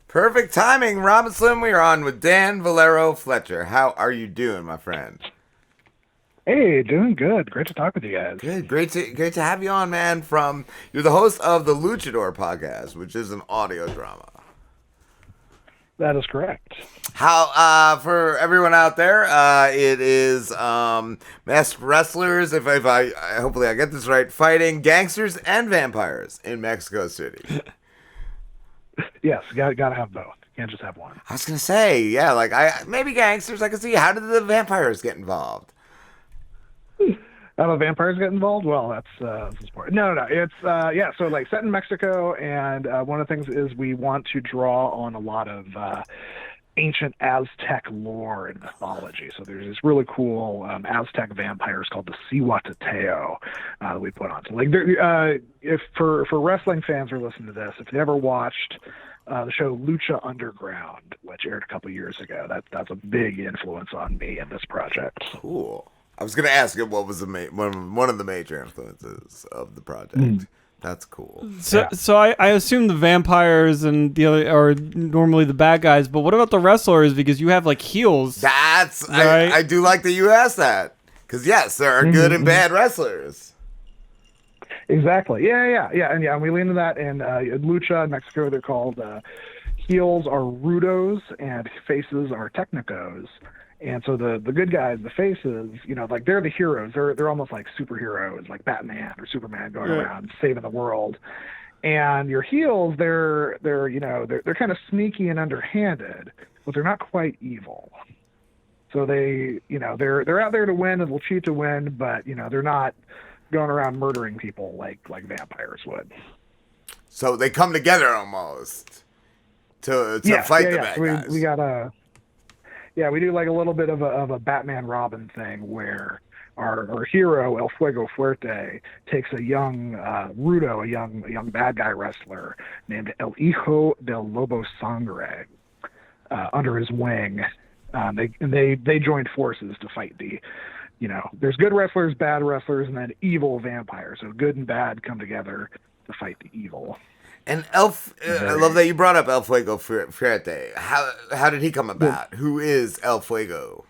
Perfect timing, Robinson. We are on with Dan Valero Fletcher. How are you doing, my friend? Hey, doing good. Great to talk with you guys. Good, great to have you on, man. You're the host of the Luchador Podcast, which is an audio drama. That is correct. How for everyone out there, it is masked wrestlers. If I hopefully I get this right, fighting gangsters and vampires in Mexico City. Yes, gotta have both. Can't just have one. I was gonna say, yeah, like maybe gangsters. I can see. How did the vampires get involved? How do vampires get involved? Well, that's important. No. It's So like set in Mexico, and one of the things is we want to draw on a lot of ancient Aztec lore and mythology. So there's this really cool Aztec vampires called the Cihuateteo that we put on. So like, if for wrestling fans who are listening to this, if they ever watched the show Lucha Underground, which aired a couple years ago, that's a big influence on me in this project. Cool. I was gonna ask you what was one of the major influences of the project. That's cool. So I assume the vampires and the other are normally the bad guys, but what about the wrestlers? Because you have like heels. That's right? I do like that you asked that, because yes, there are good and bad wrestlers. Exactly. Yeah. And we lean into that. And Lucha in Mexico, they're called heels are rudos and faces are technicos. And so the good guys, the faces, like they're the heroes. They're almost like superheroes, like Batman or Superman going around saving the world. And your heels, they're kind of sneaky and underhanded, but they're not quite evil. So they're out there to win and they'll cheat to win, but they're not going around murdering people like vampires would. So they come together almost to fight the bad guys. We got we do like a little bit of a Batman Robin thing where our hero El Fuego Fuerte takes a young Rudo, a young bad guy wrestler named El Hijo del Lobo Sangre under his wing. They joined forces to fight there's good wrestlers, bad wrestlers, and then evil vampires. So good and bad come together to fight the evil. And I love that you brought up El Fuego Fuerte. How did he come about? Who is El Fuego?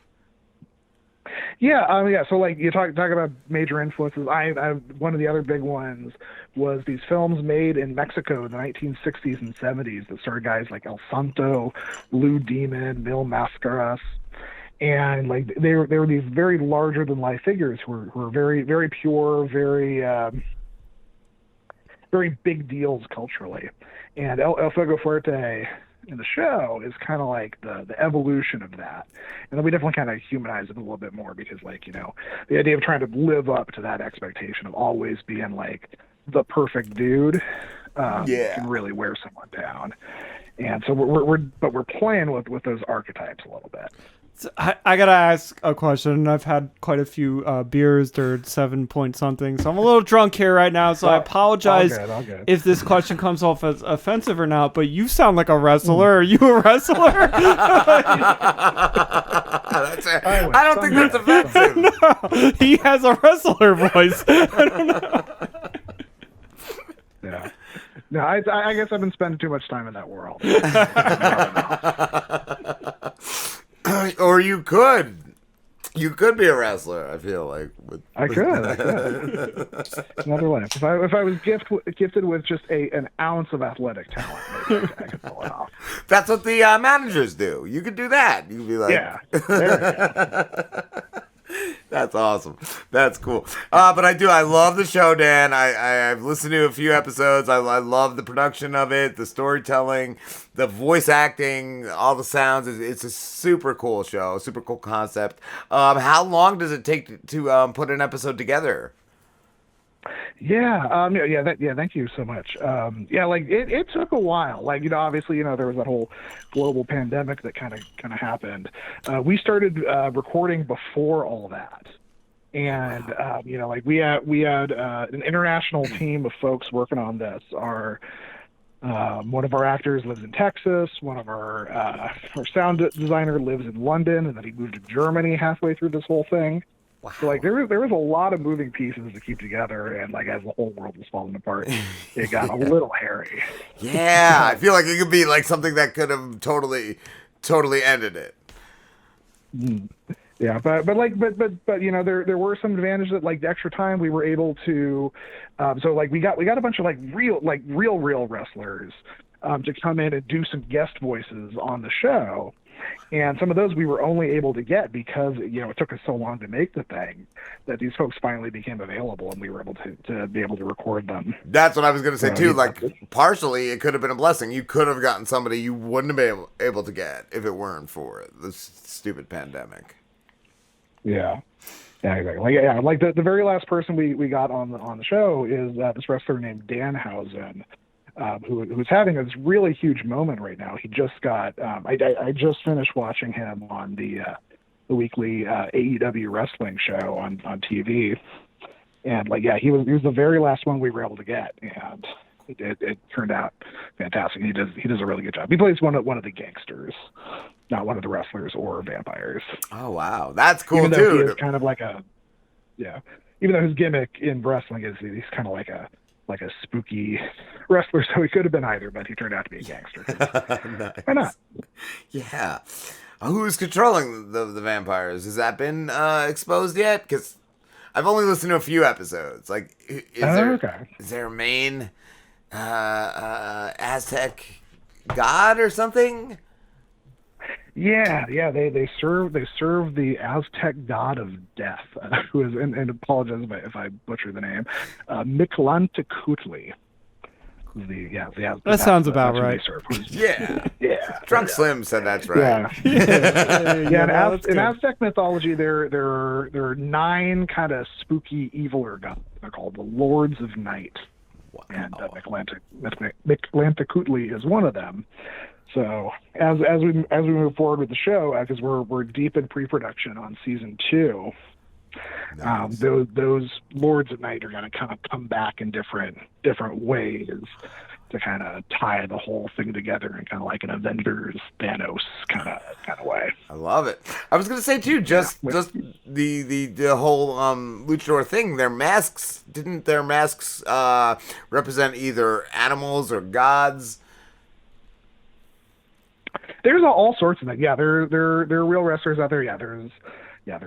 So like you talk about major influences. I one of the other big ones was these films made in Mexico in the 1960s and 70s that starred guys like El Santo, Blue Demon, Mil Mascaras. And like they were these very larger than life figures who were very, very pure, very very big deals culturally. And El Fuego Fuerte in the show is kind of like the evolution of that. And then we definitely kind of humanize it a little bit more because the idea of trying to live up to that expectation of always being like the perfect dude can really wear someone down. And so we're playing with those archetypes a little bit. So I gotta ask a question. I've had quite a few beers. They're 7 point something, so I'm a little drunk here right now. So I apologize all good. if this question comes off as offensive or not. But you sound like a wrestler. Are you a wrestler? I don't think that's offensive. No, he has a wrestler voice. I don't know. Yeah. No, I guess I've been spending too much time in that world. Or you could be a wrestler. I feel like I could. Another life. If I was gifted with just an ounce of athletic talent, maybe I could pull it off. That's what the managers do. You could do that. You could be like, yeah. There That's awesome. That's cool. But I love the show, Dan. I've listened to a few episodes. I love the production of it, the storytelling, the voice acting, all the sounds. It's a super cool show, super cool concept. How long does it take to put an episode together? Thank you so much. It took a while. Obviously, there was that whole global pandemic that kind of happened. We started recording before all that, and we had an international team of folks working on this. One of our actors lives in Texas. One of our sound designer lives in London, and then he moved to Germany halfway through this whole thing. Wow. So like there was a lot of moving pieces to keep together, and like as the whole world was falling apart, it got a little hairy. Yeah, I feel like it could be like something that could have totally ended it. Yeah, but you know, there were some advantages that like the extra time we were able to, so like we got a bunch of real wrestlers to come in and do some guest voices on the show. And some of those we were only able to get because, you know, it took us so long to make the thing that these folks finally became available and we were able to be able to record them. That's what I was going to say, too. Like, partially, it could have been a blessing. You could have gotten somebody you wouldn't have been able to get if it weren't for this stupid pandemic. Yeah. Yeah, exactly. Like the very last person we got on the show is this wrestler named Dan Housen. Who's having this really huge moment right now. He just got. I just finished watching him on the weekly AEW wrestling show on TV, and like he was the very last one we were able to get, and it turned out fantastic. He does a really good job. He plays one of the gangsters, not one of the wrestlers or vampires. Oh wow, that's cool even though too. He is kind of like even though his gimmick in wrestling is he's kind of like a spooky wrestler, so he could have been either, but he turned out to be a gangster. Nice. Why not? Yeah. Who's controlling the vampires? Has that been exposed yet? Because I've only listened to a few episodes. Like, is there a main Aztec god or something? Yeah. They serve the Aztec god of death, who is and apologize if I butcher the name, Mictlantecutli. That sounds about right. Yeah. Yeah. Drunk Slim said that's right. Yeah. In Aztec mythology, there are 9 kind of spooky, eviler gods. They're called the Lords of Night, and Mictlantecutli is one of them. So as we move forward with the show, because we're deep in pre-production on season 2, nice. Those Lords of Night are going to kind of come back in different ways to kind of tie the whole thing together in kind of like an Avengers Thanos kind of way. I love it. I was going to say too, just the whole luchador thing. Didn't their masks represent either animals or gods? There's all sorts of things. Yeah, there are real wrestlers out there. Yeah, there's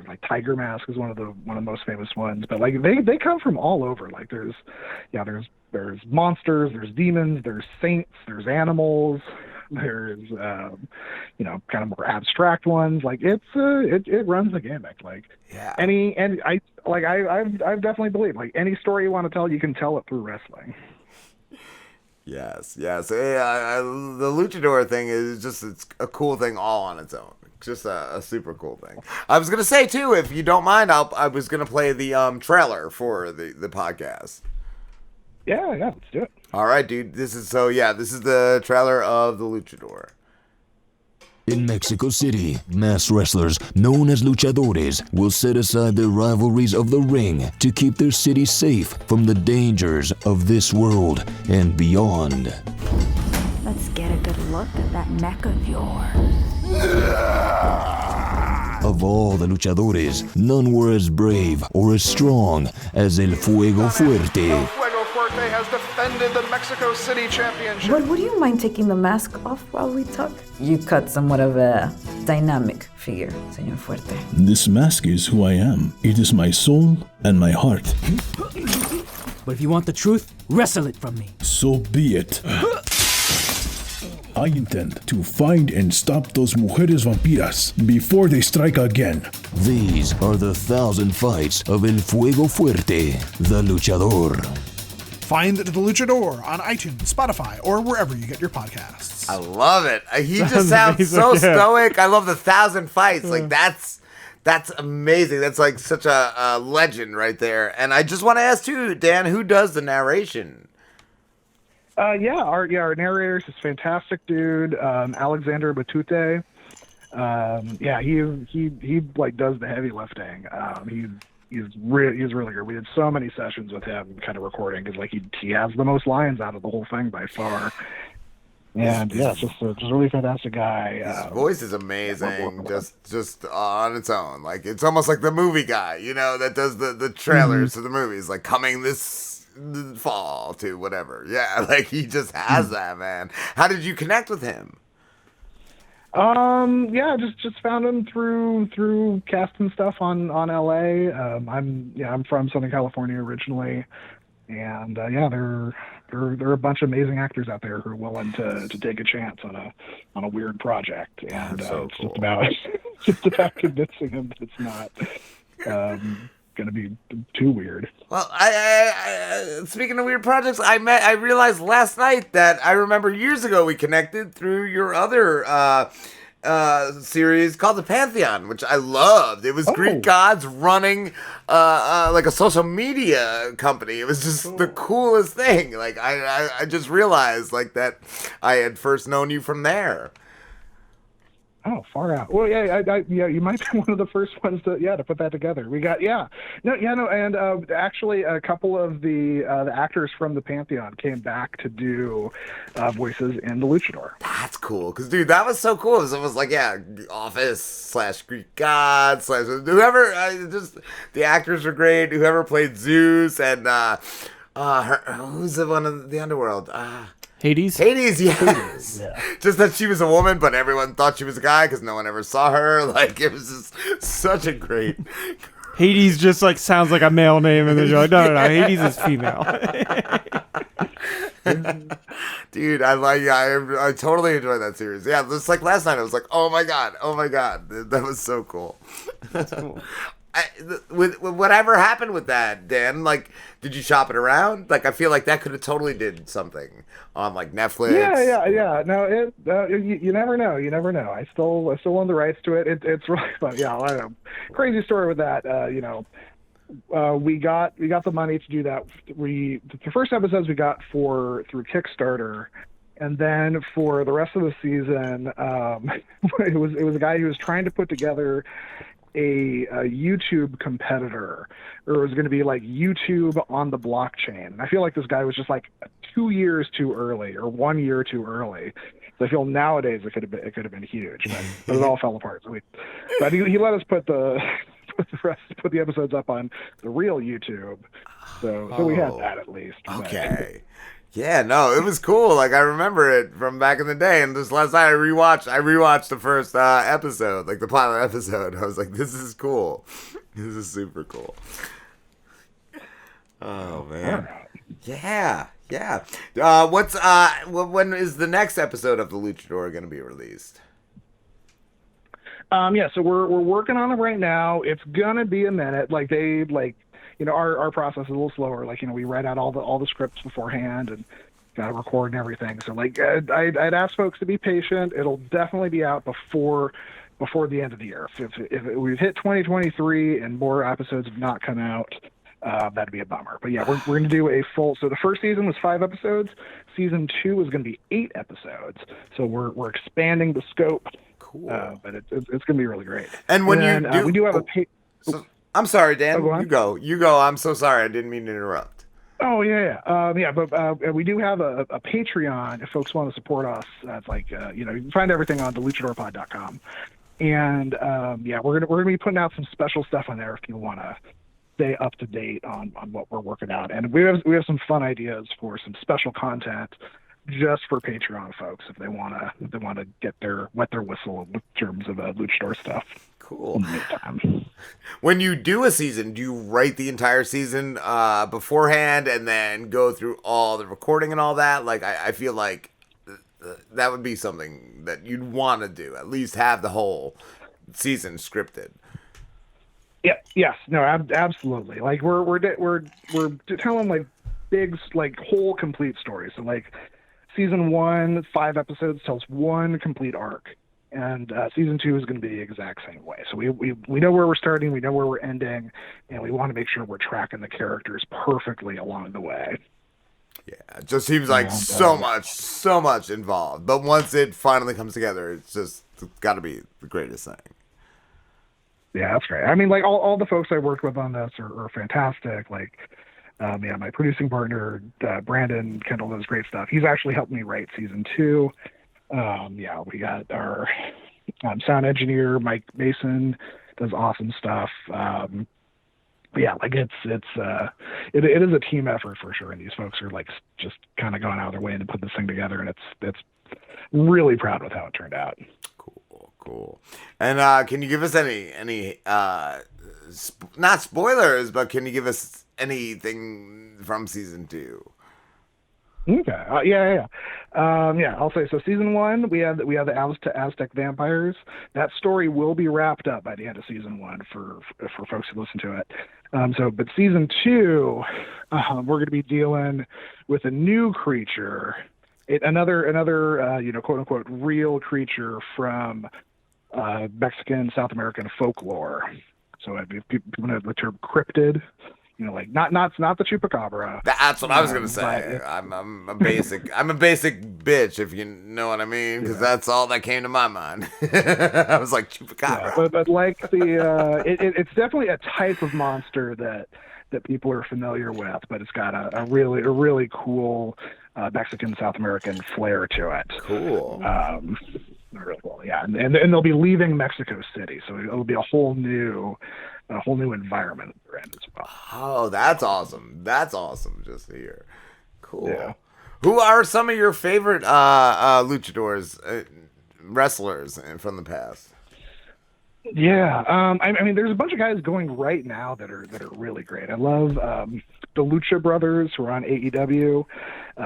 like Tiger Mask is one of the most famous ones. But like they come from all over. Like there's monsters, there's demons, there's saints, there's animals, there's kind of more abstract ones. Like it runs the gamut. Like I've definitely believed like any story you want to tell, you can tell it through wrestling. Yes. The luchador thing is it's a cool thing all on its own. Just a super cool thing. I was gonna say too, if you don't mind, I was gonna play the trailer for the podcast. Yeah, let's do it. All right, dude. This is the trailer of the Luchador. In Mexico City, masked wrestlers known as luchadores will set aside their rivalries of the ring to keep their city safe from the dangers of this world and beyond. Let's get a good look at that mech of yours. Of all the luchadores, none were as brave or as strong as El Fuego Fuerte. El Fuego Fuerte has defended the Mexico City Championship. But would you mind taking the mask off while we talk? You cut somewhat of a dynamic figure, Señor Fuerte. This mask is who I am. It is my soul and my heart. But if you want the truth, wrestle it from me. So be it. I intend to find and stop those mujeres vampiras before they strike again. These are the 1,000 fights of El Fuego Fuerte, the luchador. Find The Luchador on iTunes, Spotify, or wherever you get your podcasts. I love it. He just sounds so stoic. I love the 1,000 fights. Like that's amazing. That's like such a legend right there. And I just want to ask too, Dan, who does the narration? Our narrator is this fantastic dude, Alexander Batute. He like does the heavy lifting. He's really good. We did so many sessions with him, kind of recording, because like he has the most lines out of the whole thing by far. And yeah, just a really fantastic guy. His voice is amazing, just on its own. Like it's almost like the movie guy, that does the trailers to the movies, like coming this fall to whatever. Yeah, like he just has that, man. How did you connect with him? Yeah, just found him through casting stuff on LA. I'm from Southern California originally, and there are a bunch of amazing actors out there who are willing to take a chance on a weird project, and it's cool. just about convincing him that it's not going to be too weird. Well, I speaking of weird projects, I realized last night that I remember years ago we connected through your other series called The Pantheon, which I loved. It was Greek gods running like a social media company. It was just the coolest thing. Like I just realized like that I had first known you from there. Oh, far out. Well, yeah, you might be one of the first ones to put that together. We got, and actually a couple of the actors from the Pantheon came back to do voices in the Luchador. That's cool, because dude, that was so cool. It was like, Office / Greek God / whoever. Just the actors were great. Whoever played Zeus and who's the one in the underworld? Hades, yes. Yeah. Just that she was a woman, but everyone thought she was a guy because no one ever saw her. Like, it was just such a great... Hades just, like, sounds like a male name, and then you're like, no, Hades is female. Dude, I totally enjoyed that series. Yeah, just like last night, I was like, oh my god, that was so cool. That's cool. With whatever happened with that, Dan, like, did you shop it around? Like, I feel like that could have totally did something on like Netflix. Yeah. No, you never know. I still own the rights to it. It's really fun. Yeah, I don't know. Crazy story with that. We got the money to do that. The first episodes we got through Kickstarter. And then for the rest of the season, it was a guy who was trying to put together a YouTube competitor, or it was going to be like YouTube on the blockchain. And I feel like this guy was just like 2 years too early or 1 year too early. So I feel nowadays it could have been huge, but it all fell apart. But he let us put the episodes up on the real YouTube. So we had that at least. Okay. Yeah, no, it was cool. Like, I remember it from back in the day, and just last night I rewatched the first episode, like the pilot episode. I was like, this is cool. This is super cool. Oh man. Yeah. When is the next episode of The Luchador going to be released? So we're working on it right now. It's gonna be a minute. Our process is a little slower. We write out all the scripts beforehand and gotta record and everything. So I'd ask folks to be patient. It'll definitely be out before the end of the year. If we've hit 2023 and more episodes have not come out, that'd be a bummer. But yeah, we're going to do a full. So the first season was 5 episodes. Season 2 is going to be 8 episodes. So we're expanding the scope. Cool. But it's going to be really great. And we do have a. I'm sorry, Dan. Go You go. I'm so sorry. I didn't mean to interrupt. Oh, yeah. But we do have a Patreon if folks want to support us. That's you can find everything on luchadorpod.com. And we're gonna be putting out some special stuff on there if you want to stay up to date on what we're working out. And we have some fun ideas for some special content just for Patreon folks if they want to get wet their whistle in terms of Luchador stuff. Cool. When you do a season, do you write the entire season beforehand and then go through all the recording and all that? Like, I feel like that would be something that you'd want to do. At least have the whole season scripted. Yeah. Yes. No. Absolutely. Like we're telling big whole complete stories. So season 1, 5 episodes tells one complete arc. And season 2 is going to be the exact same way. So we know where we're starting, we know where we're ending, and we want to make sure we're tracking the characters perfectly along the way. Yeah, it just seems like so much involved. But once it finally comes together, it's got to be the greatest thing. Yeah, that's great. I mean, all the folks I worked with on this are fantastic. My producing partner, Brandon Kendall, does great stuff. He's actually helped me write season 2. We got our sound engineer, Mike Mason, does awesome stuff. It is a team effort for sure. And these folks are like just kind of going out of their way to put this thing together. And it's really proud with how it turned out. Cool. And can you give us any not spoilers, but can you give us anything from season 2? Okay. I'll say so. Season 1, we have the Aztec vampires. That story will be wrapped up by the end of season 1 for folks who listen to it. But season 2, we're going to be dealing with a new creature, another quote unquote real creature from Mexican South American folklore. So people know the term cryptid. Like not the chupacabra. That's what I was gonna say. I'm a basic bitch, if you know what I mean, because that's all that came to my mind. I was like chupacabra. Yeah, but like it's definitely a type of monster that people are familiar with, but it's got a really cool Mexican South American flair to it. Cool. Really cool. Yeah, and they'll be leaving Mexico City, so it'll be a whole new environment they're in as well. Oh, that's awesome. That's awesome just to hear. Cool. Yeah. Who are some of your favorite luchadors, wrestlers from the past? Yeah, I mean, there's a bunch of guys going right now that are really great. I love the Lucha Brothers, who are on AEW,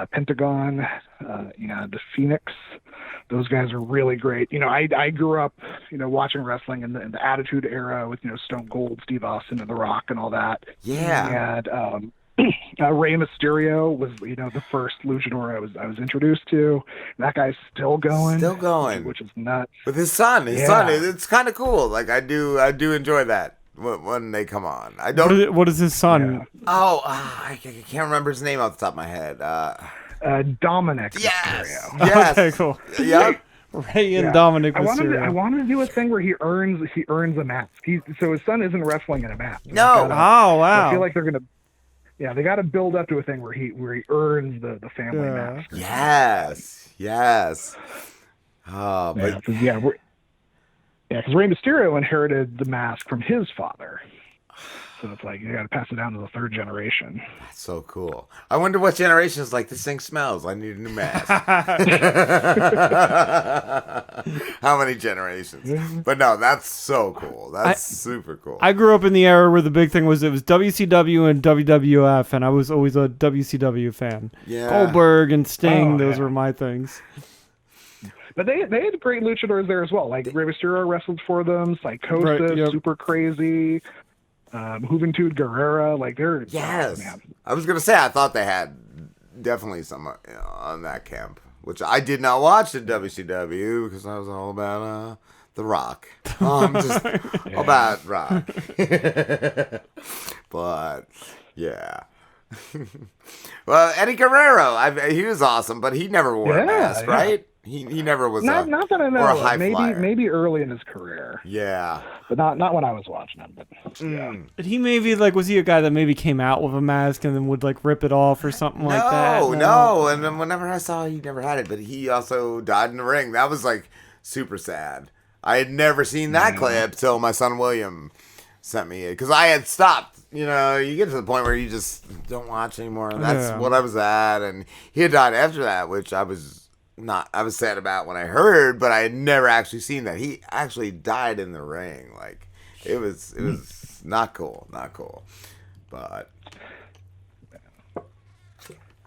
Pentagon, the Phoenix. Those guys are really great. I grew up, watching wrestling in the Attitude Era with Stone Cold, Steve Austin, and The Rock, and all that. Yeah. And Rey Mysterio was, the first luchador I was introduced to. That guy's still going, which is nuts. With his son, it's kind of cool. Like I do enjoy that when they come on. I don't. What is his son? Yeah. I can't remember his name off the top of my head. Dominic. Yes. Mysterio. Yes. Okay, cool. Yep. Ray and Dominic Mysterio. I wanted to do a thing where he earns a mask. So his son isn't wrestling in a mask. No. Oh wow. I feel like they're gonna. Yeah, they got to build up to a thing where he earns the family mask. Yes. Oh, but because Rey Mysterio inherited the mask from his father. So it's like you got to pass it down to the third generation. That's so cool. I wonder what generation is like. This thing smells. I need a new mask. How many generations? But no, that's so cool. That's super cool. I grew up in the era where the big thing was WCW and WWF, and I was always a WCW fan. Yeah. Goldberg and Sting, those were my things. But they had great luchadors there as well. Like Rey Mysterio wrestled for them. Psychosis, Super Crazy. Juventud Guerrera, like they're man. I was gonna say I thought they had definitely some on that camp, which I did not watch at WCW because I was all about The Rock. Just all about Rock. But yeah. Well, Eddie Guerrero, he was awesome, but he never wore a mask, right? He never was not that I know. Or a high flyer. Maybe early in his career. Yeah, but not when I was watching him. But yeah. But he maybe was he a guy that maybe came out with a mask and then would rip it off or something like that? No. And then whenever I saw he never had it, but he also died in the ring. That was super sad. I had never seen that clip till my son William sent me it because I had stopped. You get to the point where you just don't watch anymore. That's what I was at, and he had died after that, which I was sad about when I heard, but I had never actually seen that. He actually died in the ring. Like it was not cool. But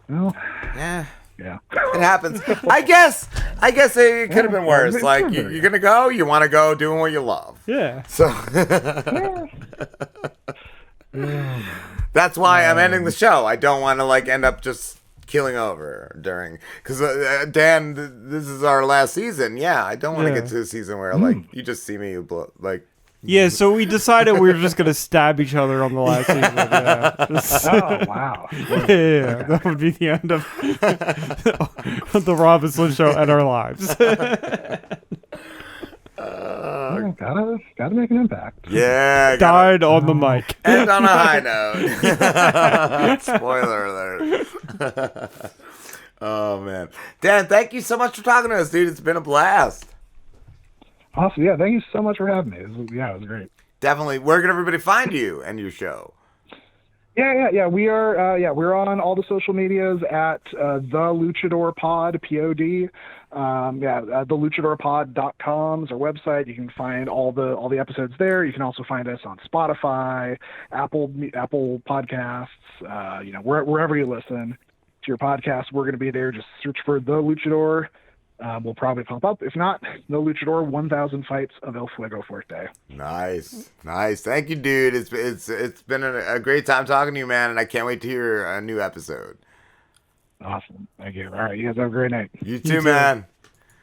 well, yeah. It happens. I guess it could have been worse. Like you're gonna go, you want to go doing what you love. Yeah. So that's why I'm ending the show. I don't want to end up just killing over during, because Dan, this is our last season. Yeah, I don't want to get to a season where you just see me Yeah, so we decided we were just gonna stab each other on the last season. Yeah. Oh wow! Yeah, that would be the end of the Robinson Show and our lives. Gotta had to make an impact. Yeah. Died on the mic. End on a high note. Spoiler alert. Oh, man. Dan, thank you so much for talking to us, dude. It's been a blast. Awesome. Yeah, thank you so much for having me. It was great. Definitely. Where can everybody find you and your show? Yeah. We are. We're on all the social medias at the Luchador Pod, POD. TheLuchadorPod.com is our website. You can find all the episodes there. You can also find us on Spotify, Apple Podcasts. Wherever you listen to your podcast, we're going to be there. Just search for The Luchador. We'll probably pop up. If not, The Luchador 1000 Fights of El Fuego Fuerte. Nice. Thank you, dude. It's been a great time talking to you, man, and I can't wait to hear a new episode. Awesome. Thank you. All right, you guys have a great night. You too, man.